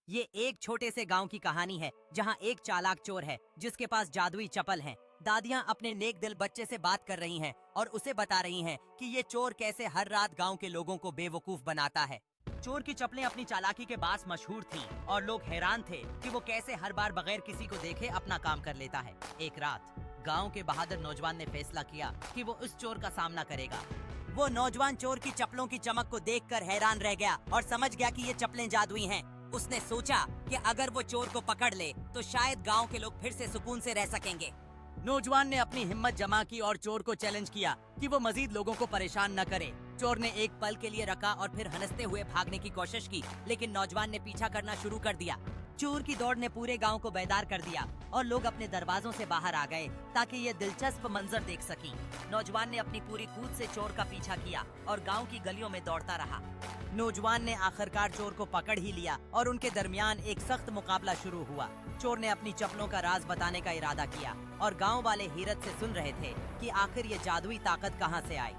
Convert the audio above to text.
ये एक छोटे से गांव की कहानी है जहां एक चालाक चोर है जिसके पास जादुई चप्पल है। दादियां अपने नेक दिल बच्चे से बात कर रही हैं और उसे बता रही हैं कि ये चोर कैसे हर रात गांव के लोगों को बेवकूफ बनाता है। चोर की चप्पलें अपनी चालाकी के बास मशहूर थीं और लोग हैरान थे कि वो कैसे हर बार बगैर किसी को देखे अपना काम कर लेता है। एक रात गाँव के बहादुर नौजवान ने फैसला किया कि वो उस चोर का सामना करेगा। वो नौजवान चोर की चप्पलों की चमक को देखकर हैरान रह गया और समझ गया कि ये चप्पलें जादुई हैं। उसने सोचा कि अगर वो चोर को पकड़ ले तो शायद गांव के लोग फिर से सुकून से रह सकेंगे। नौजवान ने अपनी हिम्मत जमा की और चोर को चैलेंज किया कि वो मजीद लोगों को परेशान न करे। चोर ने एक पल के लिए रखा और फिर हंसते हुए भागने की कोशिश की, लेकिन नौजवान ने पीछा करना शुरू कर दिया। चोर की दौड़ ने पूरे गांव को बेदार कर दिया और लोग अपने दरवाजों से बाहर आ गए ताकि ये दिलचस्प मंजर देख सकें। नौजवान ने अपनी पूरी कूद से चोर का पीछा किया और गांव की गलियों में दौड़ता रहा। नौजवान ने आखिरकार चोर को पकड़ ही लिया और उनके दरमियान एक सख्त मुकाबला शुरू हुआ। चोर ने अपनी चप्पलों का राज बताने का इरादा किया और गांव वाले हैरत से सुन रहे थे कि आखिर ये जादुई ताकत कहां से आई।